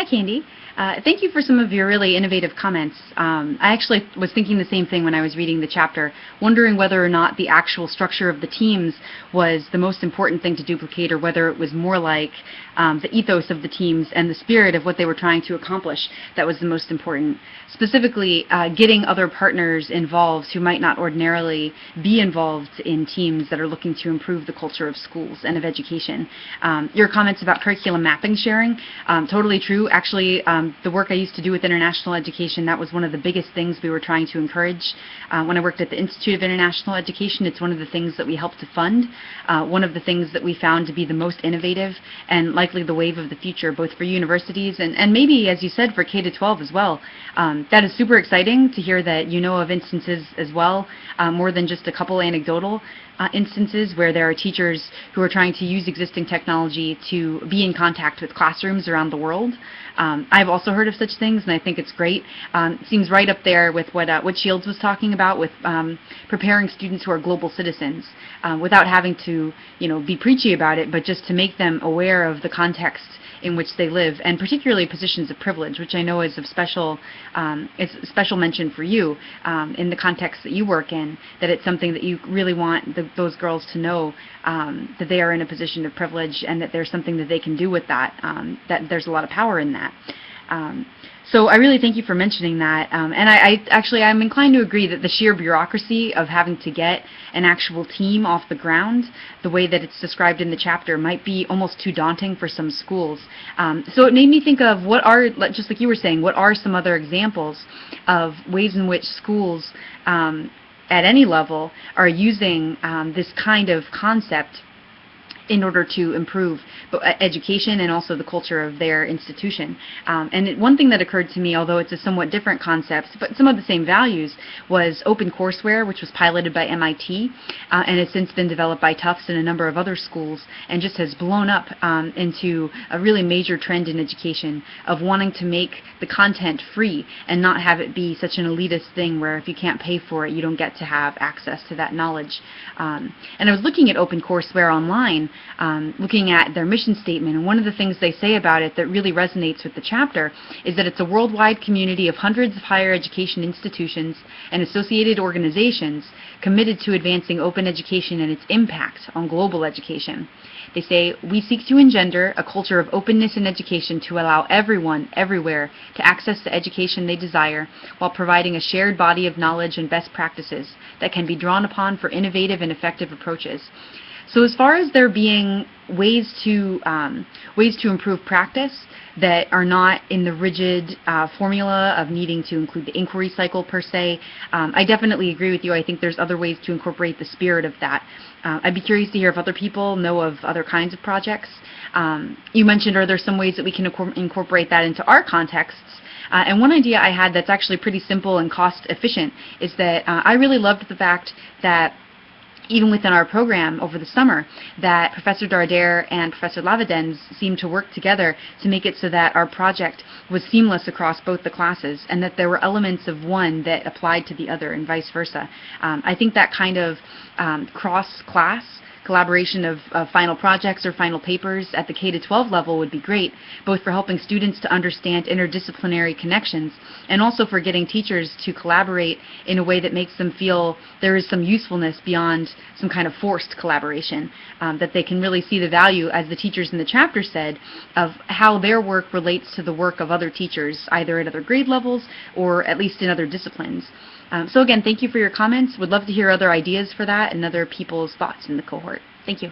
Candy. Thank you for some of your really innovative comments. I actually was thinking the same thing when I was reading the chapter, wondering whether or not the actual structure of the teams was the most important thing to duplicate, or whether it was more like the ethos of the teams and the spirit of what they were trying to accomplish that was the most important. Specifically, getting other partners involved who might not ordinarily be involved in teams that are looking to improve the culture of schools and of education. Your comments about curriculum mapping sharing, totally true. Actually, the work I used to do with international education, that was one of the biggest things we were trying to encourage. When I worked at the Institute of International Education, it's one of the things that we helped to fund, one of the things that we found to be the most innovative and likely the wave of the future, both for universities and maybe, as you said, for K-12 as well. That is super exciting to hear that you know of instances as well, more than just a couple anecdotal instances where there are teachers who are trying to use existing technology to be in contact with classrooms around the world. I've also heard of such things, and I think it's great. It seems right up there with what Shields was talking about, with preparing students who are global citizens, without having to, be preachy about it, but just to make them aware of the context in which they live, and particularly positions of privilege, which I know is of special mention for you in the context that you work in, that it's something that you really want those girls to know, that they are in a position of privilege, and that there's something that they can do with that, that there's a lot of power in that. So I really thank you for mentioning that, and I'm inclined to agree that the sheer bureaucracy of having to get an actual team off the ground, the way that it's described in the chapter, might be almost too daunting for some schools. So it made me think of what are, just like you were saying, what are some other examples of ways in which schools at any level are using this kind of concept in order to improve education and also the culture of their institution. And one thing that occurred to me, although it's a somewhat different concept, but some of the same values, was OpenCourseWare, which was piloted by MIT, and has since been developed by Tufts and a number of other schools, and just has blown up into a really major trend in education of wanting to make the content free and not have it be such an elitist thing where if you can't pay for it, you don't get to have access to that knowledge. And I was looking at OpenCourseWare online, looking at their mission statement, and one of the things they say about it that really resonates with the chapter is that it's a worldwide community of hundreds of higher education institutions and associated organizations committed to advancing open education and its impact on global education. They say, we seek to engender a culture of openness in education to allow everyone, everywhere, to access the education they desire, while providing a shared body of knowledge and best practices that can be drawn upon for innovative and effective approaches. So as far as there being ways to improve practice that are not in the rigid formula of needing to include the inquiry cycle per se, I definitely agree with you. I think there's other ways to incorporate the spirit of that. I'd be curious to hear if other people know of other kinds of projects. You mentioned, are there some ways that we can incorporate that into our contexts? And one idea I had that's actually pretty simple and cost efficient is that I really loved the fact that even within our program over the summer, that Professor Dardere and Professor Lavedens seemed to work together to make it so that our project was seamless across both the classes, and that there were elements of one that applied to the other and vice versa. I think that kind of cross-class collaboration of final projects or final papers at the K-12 level would be great, both for helping students to understand interdisciplinary connections and also for getting teachers to collaborate in a way that makes them feel there is some usefulness beyond some kind of forced collaboration, that they can really see the value, as the teachers in the chapter said, of how their work relates to the work of other teachers, either at other grade levels or at least in other disciplines. So again, thank you for your comments. Would love to hear other ideas for that and other people's thoughts in the cohort. Thank you.